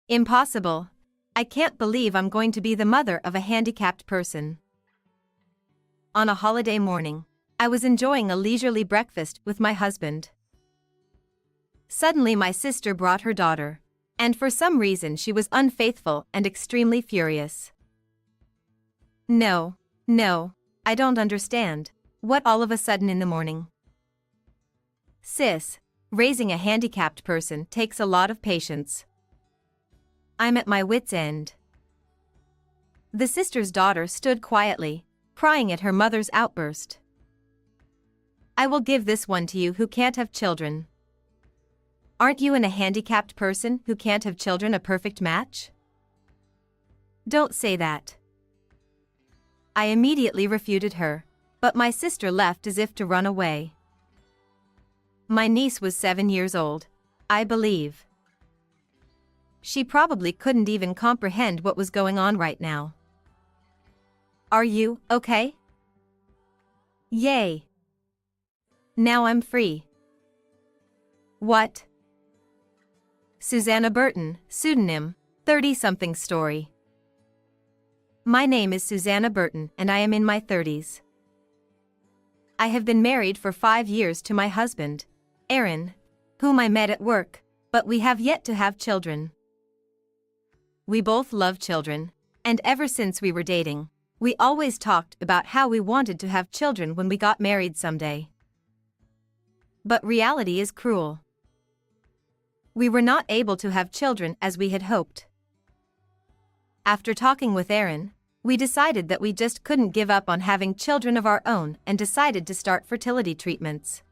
Impossible. I can't believe I'm going to be the mother of a handicapped person. On a holiday morning, I was enjoying a leisurely breakfast with my husband. Suddenly my sister brought her daughter, and for some reason she was unfaithful and extremely furious. No, I don't understand. What all of a sudden in the morning? Sis, raising a handicapped person takes a lot of patience. I'm at my wit's end. The sister's daughter stood quietly, crying at her mother's outburst. I will give this one to you who can't have children. Aren't you and a handicapped person who can't have children a perfect match? Don't say that. I immediately refuted her, but my sister left as if to run away. My niece was 7 years old, I believe. She probably couldn't even comprehend what was going on right now. Are you okay? Yay! Now I'm free. What? Susanna Burton, pseudonym, 30-something story. My name is Susanna Burton and I am in my 30s. I have been married for 5 years to my husband, Aaron, whom I met at work, but we have yet to have children. We both love children, and ever since we were dating, we always talked about how we wanted to have children when we got married someday. But reality is cruel. We were not able to have children as we had hoped. After talking with Aaron, we decided that we just couldn't give up on having children of our own and decided to start fertility treatments.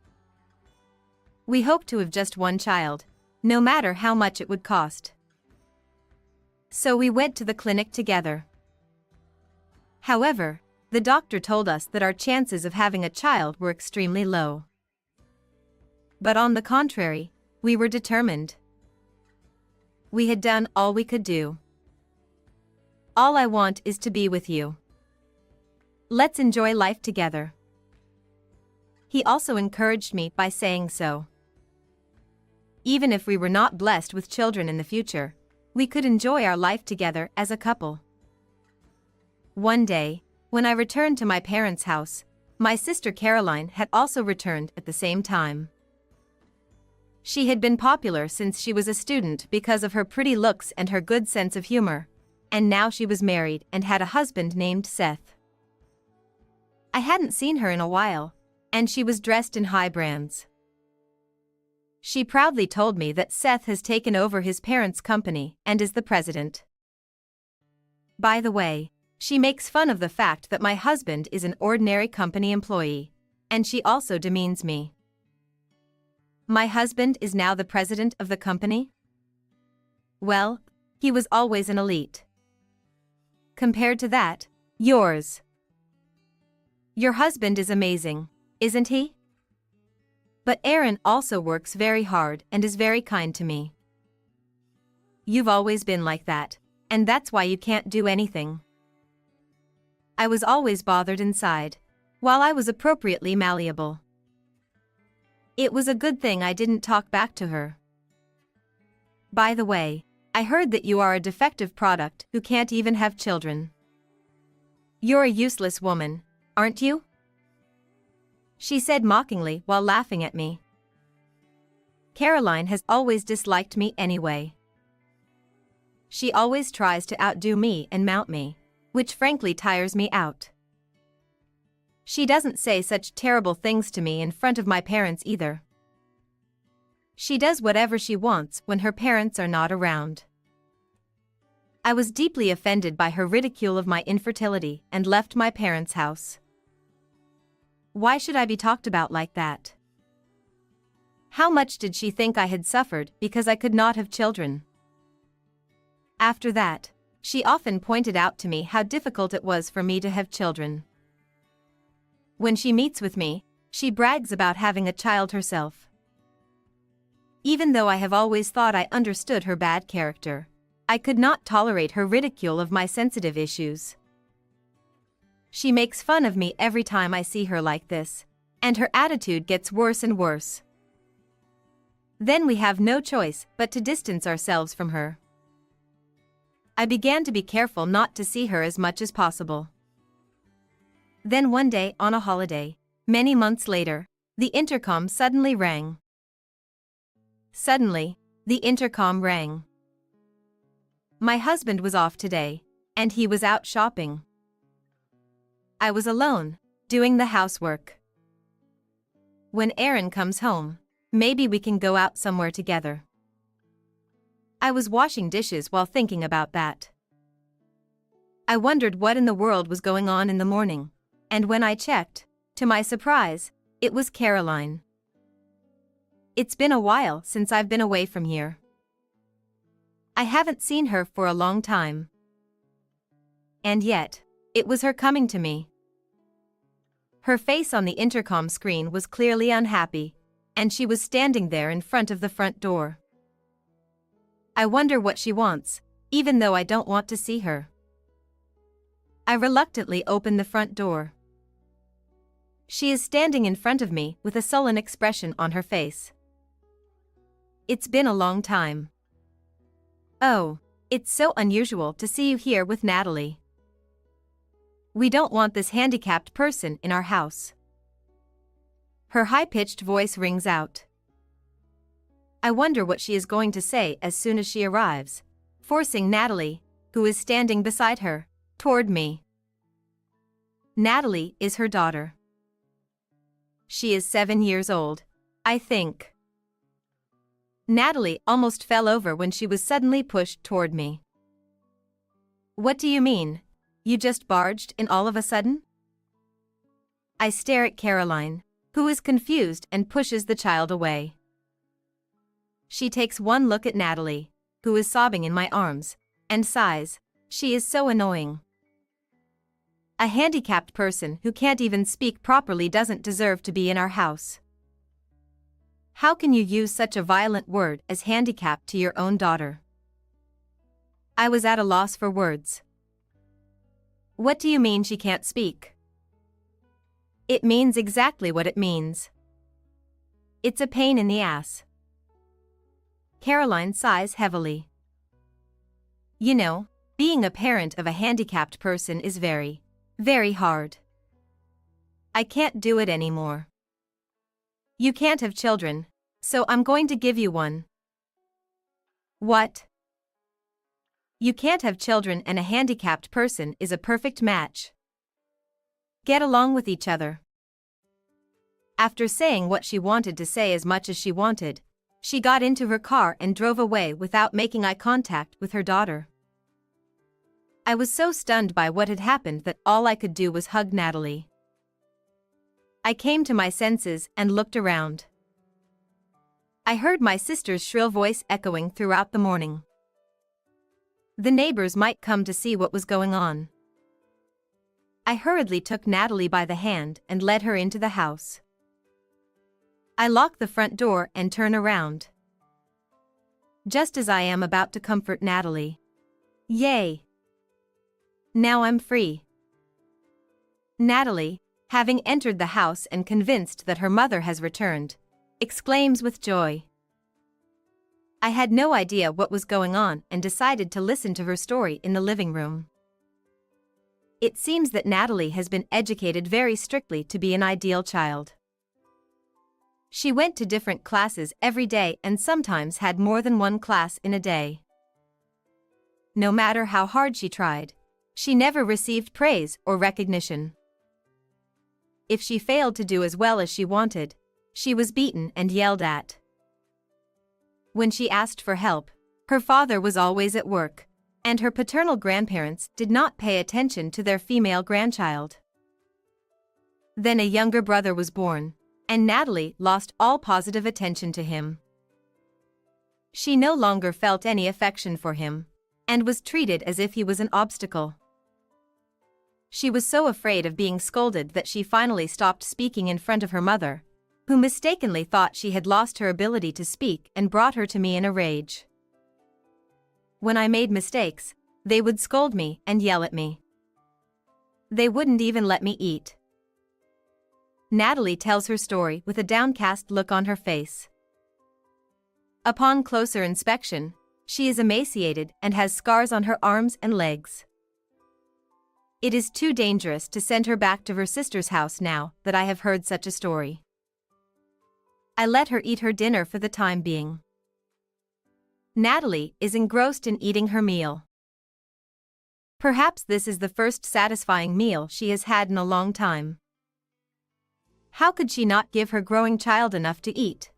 We hoped to have just one child, no matter how much it would cost. So we went to the clinic together. However, the doctor told us that our chances of having a child were extremely low. But on the contrary, we were determined. We had done all we could do. All I want is to be with you. Let's enjoy life together. He also encouraged me by saying so. Even if we were not blessed with children in the future, we could enjoy our life together as a couple. One day, when I returned to my parents' house, my sister Caroline had also returned at the same time. She had been popular since she was a student because of her pretty looks and her good sense of humor, and now she was married and had a husband named Seth. I hadn't seen her in a while, and she was dressed in high brands. She proudly told me that Seth has taken over his parents' company and is the president. By the way, she makes fun of the fact that my husband is an ordinary company employee, and she also demeans me. My husband is now the president of the company? Well, he was always an elite. Compared to that, yours. Your husband is amazing, isn't he? But Aaron also works very hard and is very kind to me. You've always been like that, and that's why you can't do anything. I was always bothered inside, while I was appropriately malleable. It was a good thing I didn't talk back to her. By the way, I heard that you are a defective product who can't even have children. You're a useless woman, aren't you? She said mockingly while laughing at me. Caroline has always disliked me anyway. She always tries to outdo me and mount me, which frankly tires me out. She doesn't say such terrible things to me in front of my parents either. She does whatever she wants when her parents are not around. I was deeply offended by her ridicule of my infertility and left my parents' house. Why should I be talked about like that? How much did she think I had suffered because I could not have children? After that, she often pointed out to me how difficult it was for me to have children. When she meets with me, she brags about having a child herself. Even though I have always thought I understood her bad character, I could not tolerate her ridicule of my sensitive issues. She makes fun of me every time I see her like this, and her attitude gets worse and worse. Then we have no choice but to distance ourselves from her. I began to be careful not to see her as much as possible. Then one day on a holiday, many months later, the intercom suddenly rang. Suddenly, the intercom rang. My husband was off today, and he was out shopping. I was alone, doing the housework. When Aaron comes home, maybe we can go out somewhere together. I was washing dishes while thinking about that. I wondered what in the world was going on in the morning, and when I checked, to my surprise, it was Caroline. It's been a while since I've been away from here. I haven't seen her for a long time. And yet, it was her coming to me. Her face on the intercom screen was clearly unhappy, and she was standing there in front of the front door. I wonder what she wants, even though I don't want to see her. I reluctantly open the front door. She is standing in front of me with a sullen expression on her face. It's been a long time. Oh, it's so unusual to see you here with Natalie. We don't want this handicapped person in our house. Her high-pitched voice rings out. I wonder what she is going to say as soon as she arrives, forcing Natalie, who is standing beside her, toward me. Natalie is her daughter. She is 7 years old, I think. Natalie almost fell over when she was suddenly pushed toward me. What do you mean? You just barged in all of a sudden? I stare at Caroline, who is confused and pushes the child away. She takes one look at Natalie, who is sobbing in my arms, and sighs. She is so annoying. A handicapped person who can't even speak properly doesn't deserve to be in our house. How can you use such a violent word as handicapped to your own daughter? I was at a loss for words. What do you mean she can't speak? It means exactly what it means. It's a pain in the ass. Caroline sighs heavily. You know, being a parent of a handicapped person is very, very hard. I can't do it anymore. You can't have children, so I'm going to give you one. What? You can't have children and a handicapped person is a perfect match. Get along with each other. After saying what she wanted to say as much as she wanted, she got into her car and drove away without making eye contact with her daughter. I was so stunned by what had happened that all I could do was hug Natalie. I came to my senses and looked around. I heard my sister's shrill voice echoing throughout the morning. The neighbors might come to see what was going on. I hurriedly took Natalie by the hand and led her into the house. I lock the front door and turn around. Just as I am about to comfort Natalie. Yay! Now I'm free. Natalie, having entered the house and convinced that her mother has returned, exclaims with joy. I had no idea what was going on and decided to listen to her story in the living room. It seems that Natalie has been educated very strictly to be an ideal child. She went to different classes every day and sometimes had more than one class in a day. No matter how hard she tried, she never received praise or recognition. If she failed to do as well as she wanted, she was beaten and yelled at. When she asked for help, her father was always at work, and her paternal grandparents did not pay attention to their female grandchild. Then a younger brother was born, and Natalie lost all positive attention to him. She no longer felt any affection for him, and was treated as if he was an obstacle. She was so afraid of being scolded that she finally stopped speaking in front of her mother, who mistakenly thought she had lost her ability to speak and brought her to me in a rage. When I made mistakes, they would scold me and yell at me. They wouldn't even let me eat. Natalie tells her story with a downcast look on her face. Upon closer inspection, She is emaciated and has scars on her arms and legs. It is too dangerous to send her back to her sister's house now that I have heard such a story. I let her eat her dinner for the time being. Natalie is engrossed in eating her meal. Perhaps this is the first satisfying meal she has had in a long time. How could she not give her growing child enough to eat?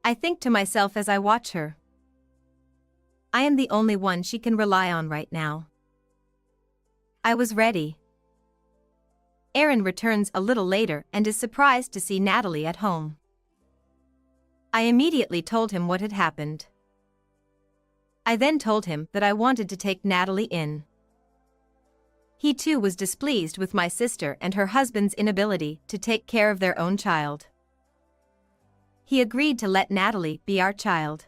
I think to myself as I watch her. I am the only one she can rely on right now. I was ready. Aaron returns a little later and is surprised to see Natalie at home. I immediately told him what had happened. I then told him that I wanted to take Natalie in. He too was displeased with my sister and her husband's inability to take care of their own child. He agreed to let Natalie be our child.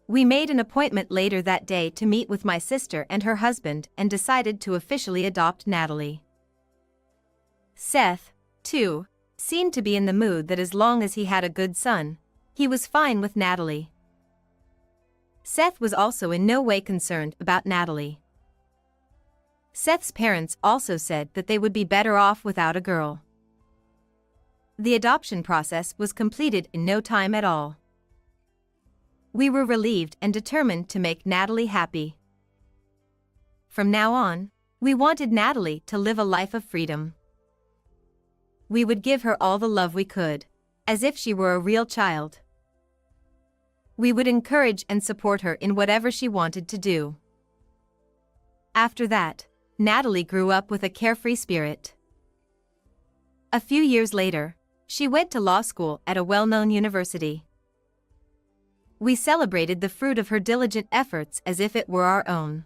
We made an appointment later that day to meet with my sister and her husband and decided to officially adopt Natalie. Seth, too, seemed to be in the mood that as long as he had a good son, he was fine with Natalie. Seth was also in no way concerned about Natalie. Seth's parents also said that they would be better off without a girl. The adoption process was completed in no time at all. We were relieved and determined to make Natalie happy. From now on, we wanted Natalie to live a life of freedom. We would give her all the love we could, as if she were a real child. We would encourage and support her in whatever she wanted to do. After that, Natalie grew up with a carefree spirit. A few years later, she went to law school at a well-known university. We celebrated the fruit of her diligent efforts as if it were our own.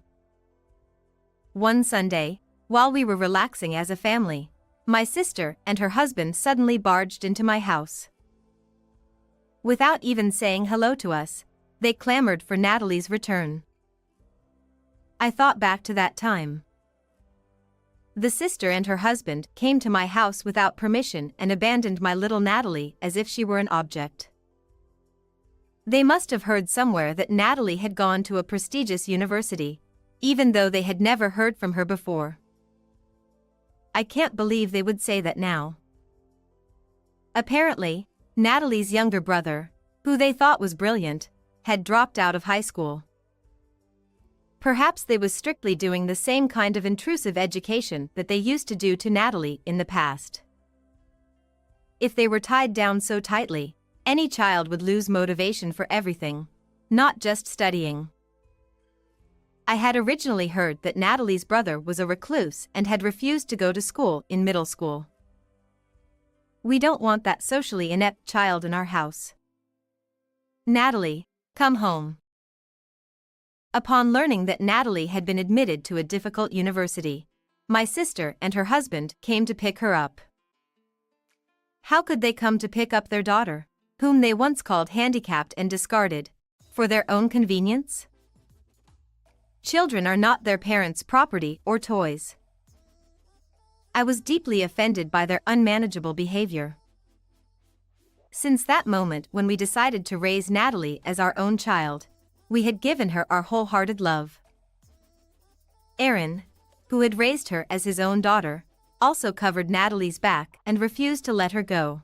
One Sunday, while we were relaxing as a family, my sister and her husband suddenly barged into my house. Without even saying hello to us, they clamored for Natalie's return. I thought back to that time. The sister and her husband came to my house without permission and abandoned my little Natalie as if she were an object. They must have heard somewhere that Natalie had gone to a prestigious university, even though they had never heard from her before. I can't believe they would say that now. Apparently, Natalie's younger brother, who they thought was brilliant, had dropped out of high school. Perhaps they was strictly doing the same kind of intrusive education that they used to do to Natalie in the past. If they were tied down so tightly, any child would lose motivation for everything, not just studying. I had originally heard that Natalie's brother was a recluse and had refused to go to school in middle school. We don't want that socially inept child in our house. Natalie, come home. Upon learning that Natalie had been admitted to a difficult university, my sister and her husband came to pick her up. How could they come to pick up their daughter, whom they once called handicapped and discarded, for their own convenience? Children are not their parents' property or toys. I was deeply offended by their unmanageable behavior. Since that moment when we decided to raise Natalie as our own child, we had given her our wholehearted love. Aaron, who had raised her as his own daughter, also covered Natalie's back and refused to let her go.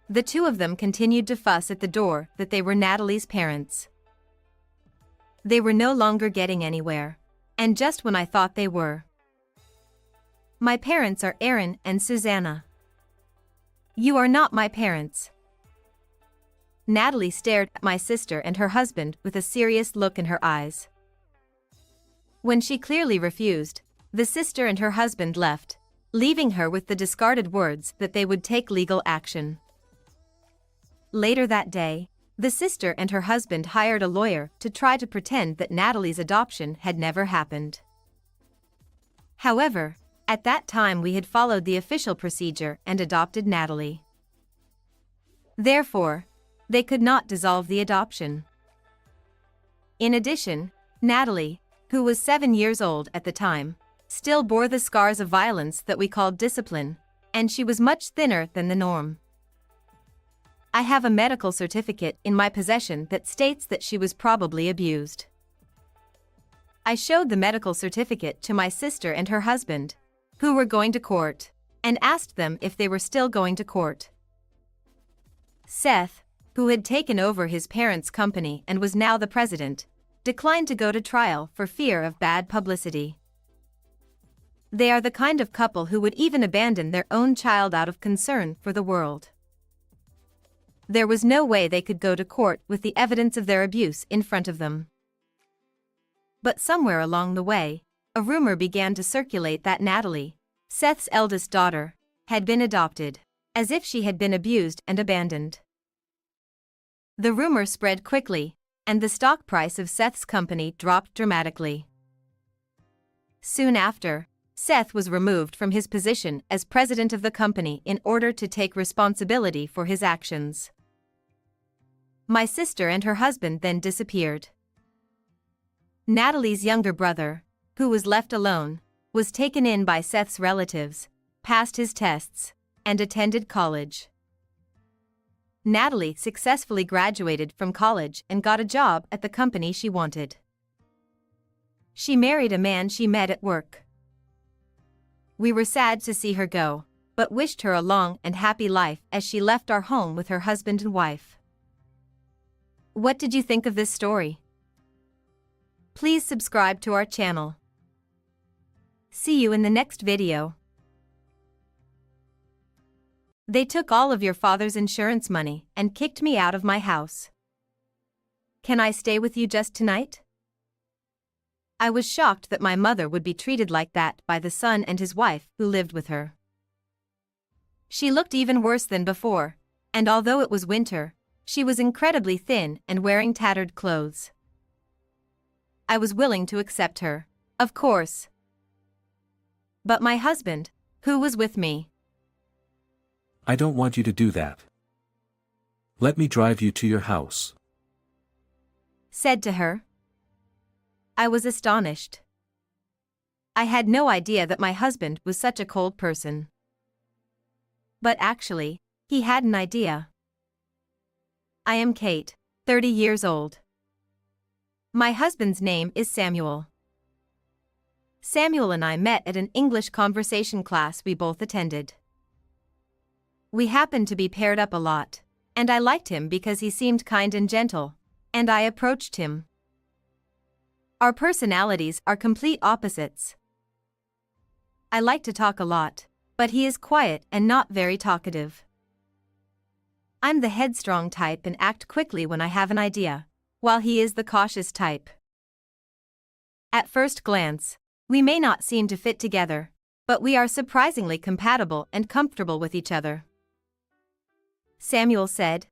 The two of them continued to fuss at the door that they were Natalie's parents. They were no longer getting anywhere, and just when I thought they were. My parents are Aaron and Susanna. You are not my parents. Natalie stared at my sister and her husband with a serious look in her eyes. When she clearly refused, the sister and her husband left, leaving her with the discarded words that they would take legal action. Later that day, the sister and her husband hired a lawyer to try to pretend that Natalie's adoption had never happened. However, at that time we had followed the official procedure and adopted Natalie. Therefore, they could not dissolve the adoption. In addition, Natalie, who was 7 years old at the time, still bore the scars of violence that we called discipline, and she was much thinner than the norm. I have a medical certificate in my possession that states that she was probably abused. I showed the medical certificate to my sister and her husband, who were going to court, and asked them if they were still going to court. Seth, who had taken over his parents' company and was now the president, declined to go to trial for fear of bad publicity. They are the kind of couple who would even abandon their own child out of concern for the world. There was no way they could go to court with the evidence of their abuse in front of them. But somewhere along the way, a rumor began to circulate that Natalie, Seth's eldest daughter, had been adopted, as if she had been abused and abandoned. The rumor spread quickly, and the stock price of Seth's company dropped dramatically. Soon after, Seth was removed from his position as president of the company in order to take responsibility for his actions. My sister and her husband then disappeared. Natalie's younger brother, who was left alone, was taken in by Seth's relatives, passed his tests, and attended college. Natalie successfully graduated from college and got a job at the company she wanted. She married a man she met at work. We were sad to see her go, but wished her a long and happy life as she left our home with her husband and wife. What did you think of this story? Please subscribe to our channel. See you in the next video. They took all of your father's insurance money and kicked me out of my house. Can I stay with you just tonight? I was shocked that my mother would be treated like that by the son and his wife who lived with her. She looked even worse than before, and although it was winter, she was incredibly thin and wearing tattered clothes. I was willing to accept her, of course. But my husband, who was with me. I don't want you to do that. Let me drive you to your house. Said to her. I was astonished. I had no idea that my husband was such a cold person. But actually, he had an idea. I am Kate, 30 years old. My husband's name is Samuel. Samuel and I met at an English conversation class we both attended. We happened to be paired up a lot, and I liked him because he seemed kind and gentle, and I approached him. Our personalities are complete opposites. I like to talk a lot, but he is quiet and not very talkative. I'm the headstrong type and act quickly when I have an idea, while he is the cautious type. At first glance, we may not seem to fit together, but we are surprisingly compatible and comfortable with each other. Samuel said,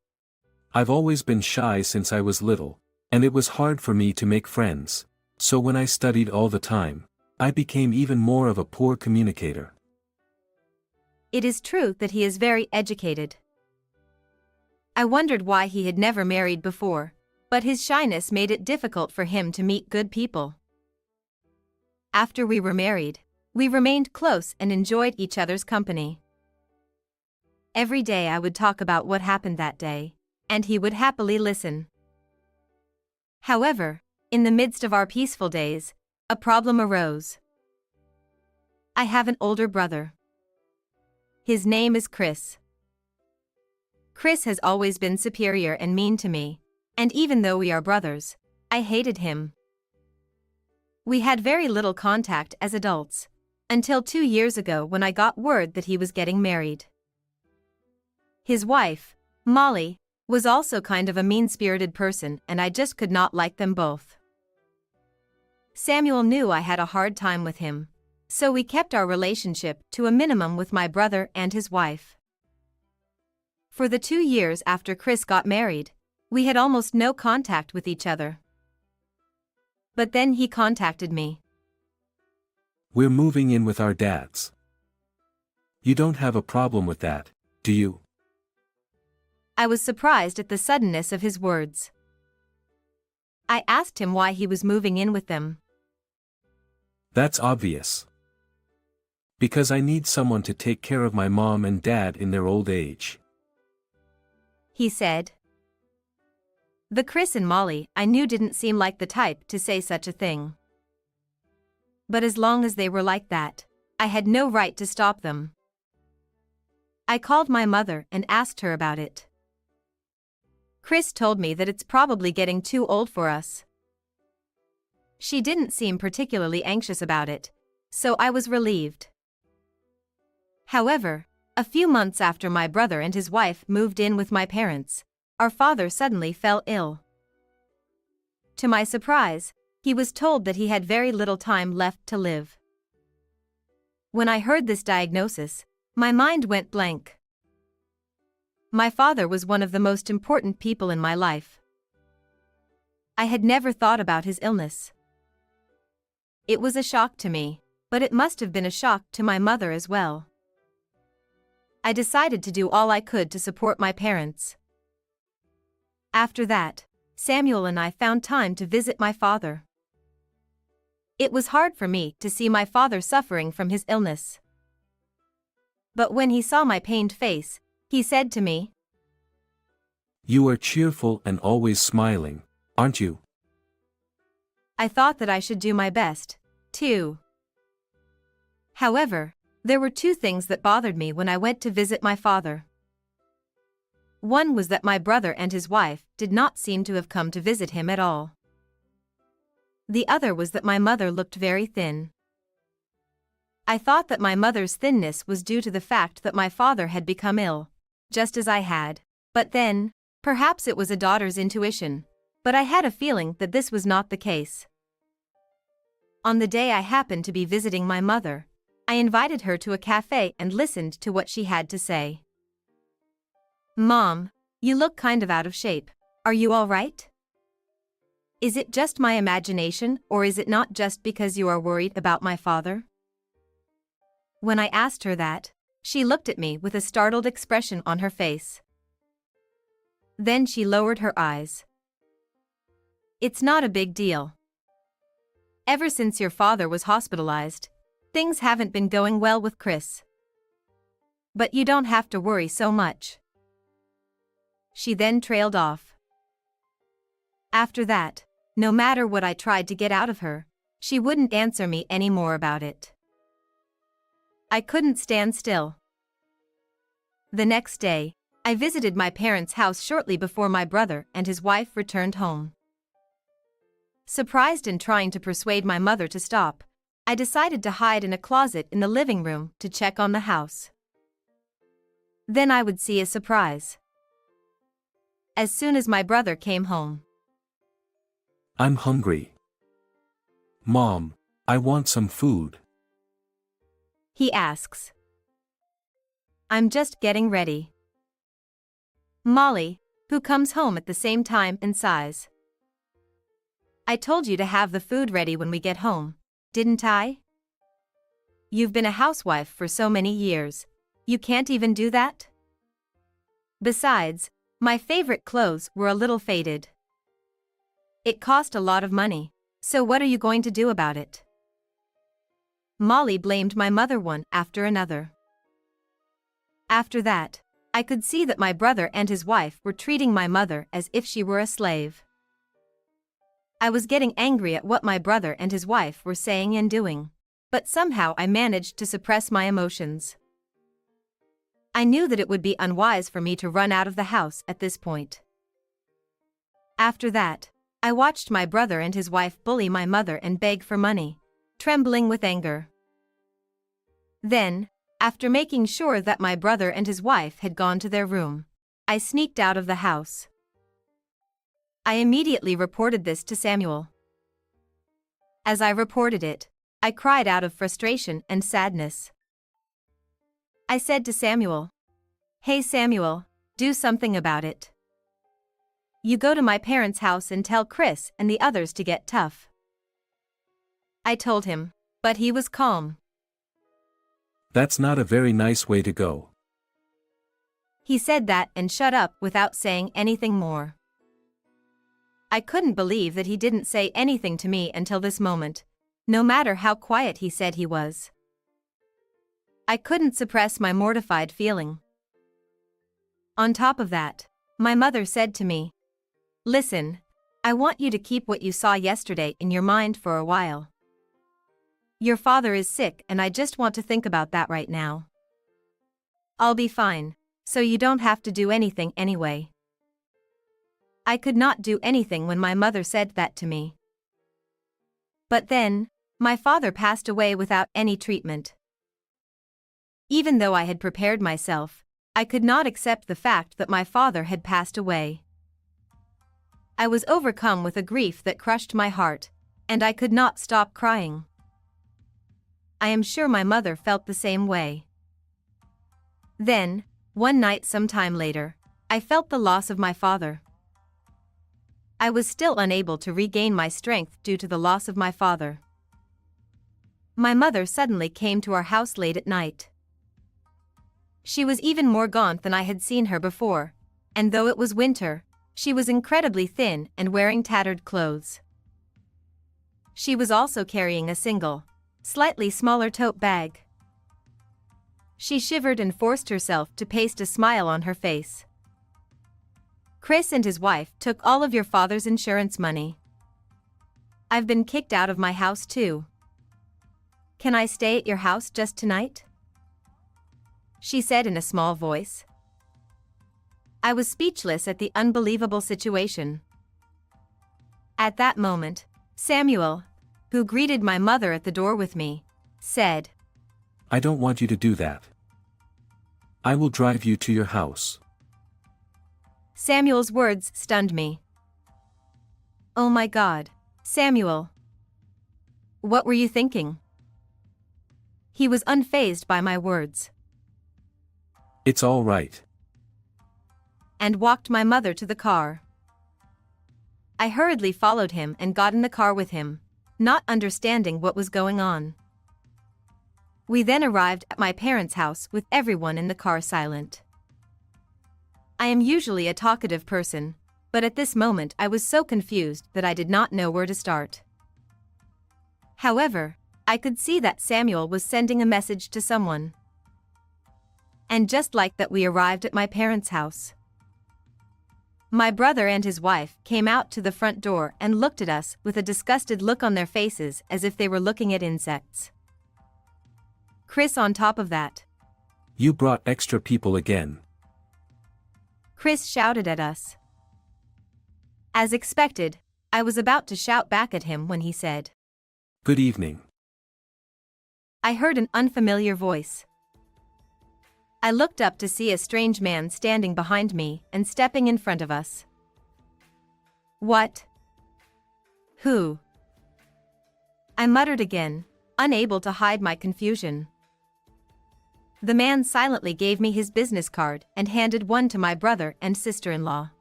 I've always been shy since I was little, and it was hard for me to make friends, so when I studied all the time, I became even more of a poor communicator. It is true that he is very educated. I wondered why he had never married before, but his shyness made it difficult for him to meet good people. After we were married, we remained close and enjoyed each other's company. Every day I would talk about what happened that day, and he would happily listen. However, in the midst of our peaceful days, a problem arose. I have an older brother. His name is Chris. Chris has always been superior and mean to me, and even though we are brothers, I hated him. We had very little contact as adults, until 2 years ago when I got word that he was getting married. His wife, Molly, was also kind of a mean-spirited person and I just could not like them both. Samuel knew I had a hard time with him, so we kept our relationship to a minimum with my brother and his wife. For the 2 years after Chris got married, we had almost no contact with each other. But then he contacted me. We're moving in with our dads. You don't have a problem with that, do you? I was surprised at the suddenness of his words. I asked him why he was moving in with them. That's obvious. Because I need someone to take care of my mom and dad in their old age. he said. The Chris and Molly I knew didn't seem like the type to say such a thing. But as long as they were like that, I had no right to stop them. I called my mother and asked her about it. Chris told me that it's probably getting too old for us. She didn't seem particularly anxious about it, so I was relieved. However, a few months after my brother and his wife moved in with my parents, our father suddenly fell ill. To my surprise, he was told that he had very little time left to live. When I heard this diagnosis, my mind went blank. My father was one of the most important people in my life. I had never thought about his illness. It was a shock to me, but it must have been a shock to my mother as well. I decided to do all I could to support my parents. After that, Samuel and I found time to visit my father. It was hard for me to see my father suffering from his illness. But when he saw my pained face, he said to me, "You are cheerful and always smiling, aren't you?" I thought that I should do my best, too. However, there were two things that bothered me when I went to visit my father. One was that my brother and his wife did not seem to have come to visit him at all. The other was that my mother looked very thin. I thought that my mother's thinness was due to the fact that my father had become ill, just as I had, but then, perhaps it was a daughter's intuition, but I had a feeling that this was not the case. On the day I happened to be visiting my mother, I invited her to a cafe and listened to what she had to say. "Mom, you look kind of out of shape. Are you all right? Is it just my imagination, or is it not just because you are worried about my father?" When I asked her that, she looked at me with a startled expression on her face. Then she lowered her eyes. "It's not a big deal. Ever since your father was hospitalized, things haven't been going well with Chris. But you don't have to worry so much." She then trailed off. After that, no matter what I tried to get out of her, she wouldn't answer me any more about it. I couldn't stand still. The next day, I visited my parents' house shortly before my brother and his wife returned home. Surprised and trying to persuade my mother to stop, I decided to hide in a closet in the living room to check on the house. Then I would see a surprise. As soon as my brother came home. "I'm hungry. Mom, I want some food," he asks. I'm just getting ready. Molly, who comes home at the same time and sighs. I told you to have the food ready when we get home, didn't I? You've been a housewife for so many years. You can't even do that? Besides, my favorite clothes were a little faded. It cost a lot of money, so what are you going to do about it? Molly blamed my mother one after another. After that, I could see that my brother and his wife were treating my mother as if she were a slave. I was getting angry at what my brother and his wife were saying and doing, but somehow I managed to suppress my emotions. I knew that it would be unwise for me to run out of the house at this point. After that, I watched my brother and his wife bully my mother and beg for money, trembling with anger. Then, after making sure that my brother and his wife had gone to their room, I sneaked out of the house. I immediately reported this to Samuel. As I reported it, I cried out of frustration and sadness. I said to Samuel, "Hey Samuel, do something about it. You go to my parents' house and tell Chris and the others to get tough." I told him, but he was calm. "That's not a very nice way to go." He said that and shut up without saying anything more. I couldn't believe that he didn't say anything to me until this moment, no matter how quiet he said he was. I couldn't suppress my mortified feeling. On top of that, My mother said to me, "Listen, I want you to keep what you saw yesterday in your mind for a while. Your father is sick and I just want to think about that right now. I'll be fine, so you don't have to do anything anyway." I could not do anything when my mother said that to me. But then, my father passed away without any treatment. Even though I had prepared myself, I could not accept the fact that my father had passed away. I was overcome with a grief that crushed my heart, and I could not stop crying. I am sure my mother felt the same way. Then, one night some time later, I felt the loss of my father. I was still unable to regain my strength due to the loss of my father. My mother suddenly came to our house late at night. She was even more gaunt than I had seen her before, and though it was winter, she was incredibly thin and wearing tattered clothes. She was also carrying a single, slightly smaller tote bag. She shivered and forced herself to paste a smile on her face. "Chris and his wife took all of your father's insurance money. I've been kicked out of my house too. Can I stay at your house just tonight?" she said in a small voice. I was speechless at the unbelievable situation. At that moment, Samuel, who greeted my mother at the door with me, said, "I don't want you to do that. I will drive you to your house." Samuel's words stunned me. Oh my God, Samuel. What were you thinking? He was unfazed by my words. "It's all right." And walked my mother to the car. I hurriedly followed him and got in the car with him, not understanding what was going on. We then arrived at my parents' house with everyone in the car silent. I am usually a talkative person, but at this moment I was so confused that I did not know where to start. However, I could see that Samuel was sending a message to someone. And just like that, we arrived at my parents' house. My brother and his wife came out to the front door and looked at us with a disgusted look on their faces as if they were looking at insects. Chris on top of that. "You brought extra people again." Chris shouted at us. As expected, I was about to shout back at him when he said, "Good evening." I heard an unfamiliar voice. I looked up to see a strange man standing behind me and stepping in front of us. "What? Who?" I muttered again, unable to hide my confusion. The man silently gave me his business card and handed one to my brother and sister-in-law.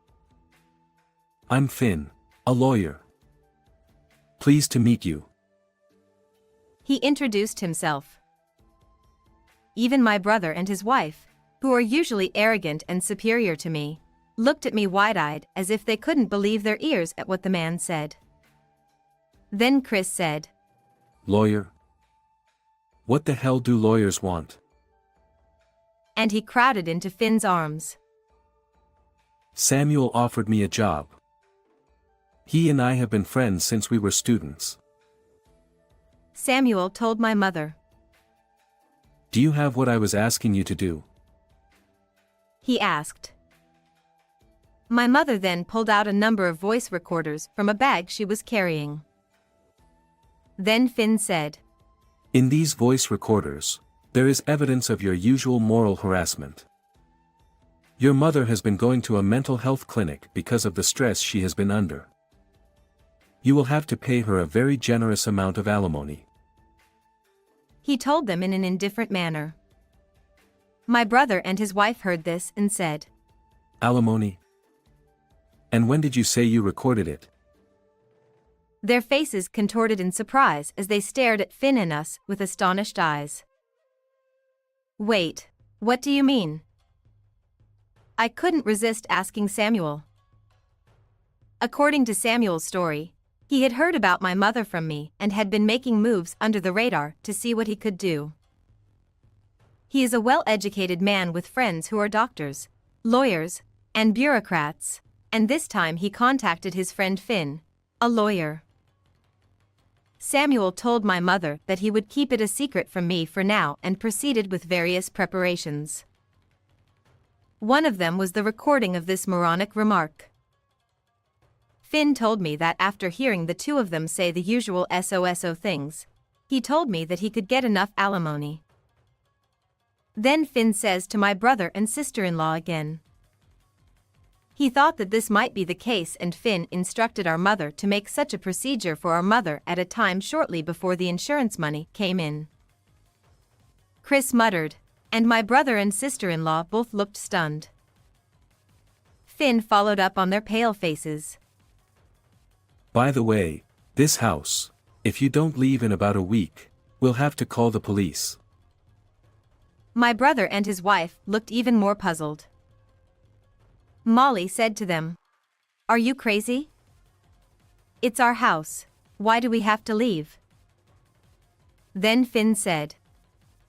"I'm Finn, a lawyer. Pleased to meet you." He introduced himself. Even my brother and his wife, who are usually arrogant and superior to me, looked at me wide-eyed as if they couldn't believe their ears at what the man said. Then Chris said, "Lawyer? What the hell do lawyers want?" And he crowded into Finn's arms. "Samuel offered me a job. He and I have been friends since we were students." Samuel told my mother. "Do you have what I was asking you to do?" he asked. My mother then pulled out a number of voice recorders from a bag she was carrying. Then Finn said, "In these voice recorders, there is evidence of your usual moral harassment. Your mother has been going to a mental health clinic because of the stress she has been under. You will have to pay her a very generous amount of alimony." He told them in an indifferent manner. My brother and his wife heard this and said, "Alimony? And when did you say you recorded it?" Their faces contorted in surprise as they stared at Finn and us with astonished eyes. "Wait, what do you mean?" I couldn't resist asking Samuel. According to Samuel's story, he had heard about my mother from me and had been making moves under the radar to see what he could do. He is a well-educated man with friends who are doctors, lawyers, and bureaucrats, and this time he contacted his friend Finn, a lawyer. Samuel told my mother that he would keep it a secret from me for now and proceeded with various preparations. One of them was the recording of this moronic remark. Finn told me that after hearing the two of them say the usual SOSO things, he told me that he could get enough alimony. Then Finn says to my brother and sister-in-law again. He thought that this might be the case, and Finn instructed our mother to make such a procedure for our mother at a time shortly before the insurance money came in. Chris muttered, and my brother and sister-in-law both looked stunned. Finn followed up on their pale faces. By the way, this house, if you don't leave in about a week, we'll have to call the police. My brother and his wife looked even more puzzled. Molly said to them, "Are you crazy? It's our house. Why do we have to leave?" Then Finn said,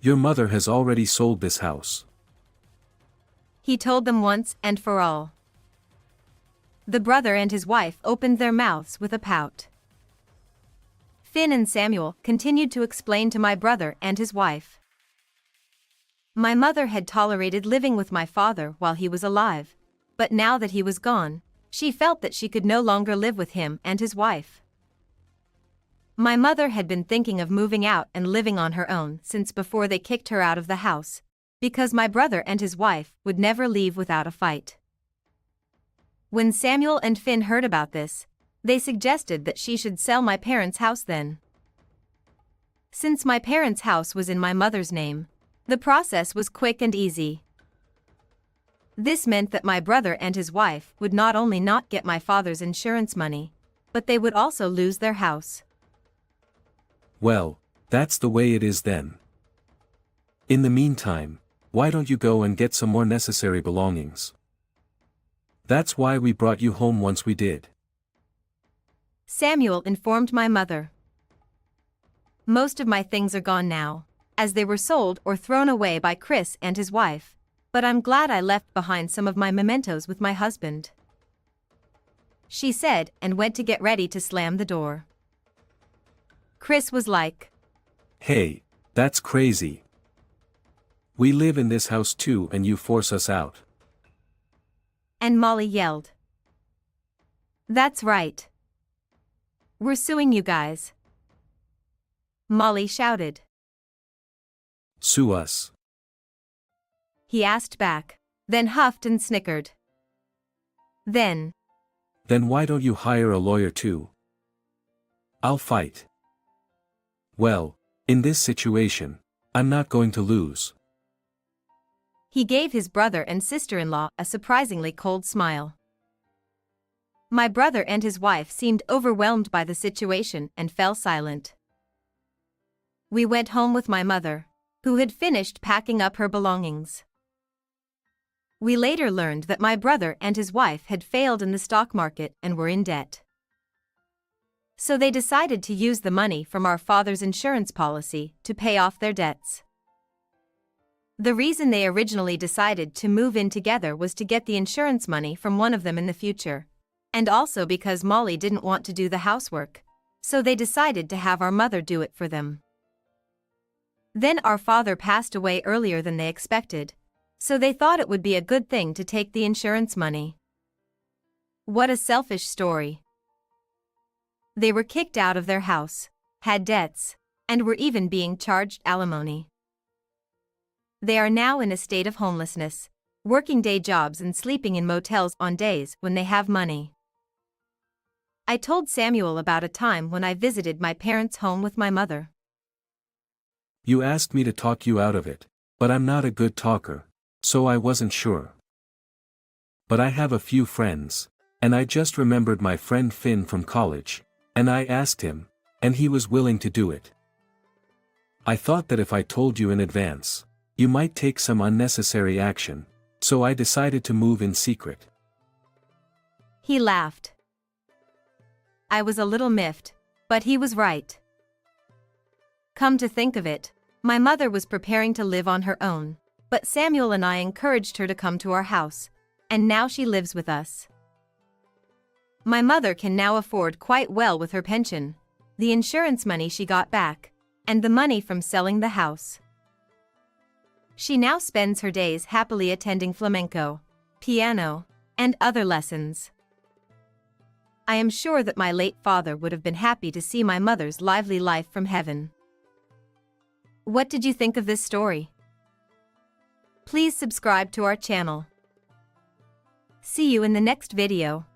"Your mother has already sold this house." He told them once and for all. The brother and his wife opened their mouths with a pout. Finn and Samuel continued to explain to my brother and his wife. My mother had tolerated living with my father while he was alive, but now that he was gone, she felt that she could no longer live with him and his wife. My mother had been thinking of moving out and living on her own since before they kicked her out of the house, because my brother and his wife would never leave without a fight. When Samuel and Finn heard about this, they suggested that she should sell my parents' house then. Since my parents' house was in my mother's name, the process was quick and easy. This meant that my brother and his wife would not only not get my father's insurance money, but they would also lose their house. Well, that's the way it is then. In the meantime, why don't you go and get some more necessary belongings? That's why we brought you home once we did. Samuel informed my mother. Most of my things are gone now, as they were sold or thrown away by Chris and his wife, but I'm glad I left behind some of my mementos with my husband, she said, and went to get ready to slam the door. Chris was like, "Hey, that's crazy. We live in this house too and you force us out." And Molly yelled, "That's right. We're suing you guys." Molly shouted. "Sue us." He asked back, then huffed and snickered. Then Why don't you hire a lawyer too? I'll fight. Well, in this situation, I'm not going to lose. He gave his brother and sister-in-law a surprisingly cold smile. My brother and his wife seemed overwhelmed by the situation and fell silent. We went home with my mother, who had finished packing up her belongings. We later learned that my brother and his wife had failed in the stock market and were in debt. So they decided to use the money from our father's insurance policy to pay off their debts. The reason they originally decided to move in together was to get the insurance money from one of them in the future, and also because Molly didn't want to do the housework, so they decided to have our mother do it for them. Then our father passed away earlier than they expected, so they thought it would be a good thing to take the insurance money. What a selfish story. They were kicked out of their house, had debts, and were even being charged alimony. They are now in a state of homelessness, working day jobs and sleeping in motels on days when they have money. I told Samuel about a time when I visited my parents' home with my mother. You asked me to talk you out of it, but I'm not a good talker, so I wasn't sure. But I have a few friends, and I just remembered my friend Finn from college, and I asked him, and he was willing to do it. I thought that if I told you in advance, you might take some unnecessary action, so I decided to move in secret. He laughed. I was a little miffed, but he was right. Come to think of it, my mother was preparing to live on her own, but Samuel and I encouraged her to come to our house, and now she lives with us. My mother can now afford quite well with her pension, the insurance money she got back, and the money from selling the house. She now spends her days happily attending flamenco, piano, and other lessons. I am sure that my late father would have been happy to see my mother's lively life from heaven. What did you think of this story? Please subscribe to our channel. See you in the next video.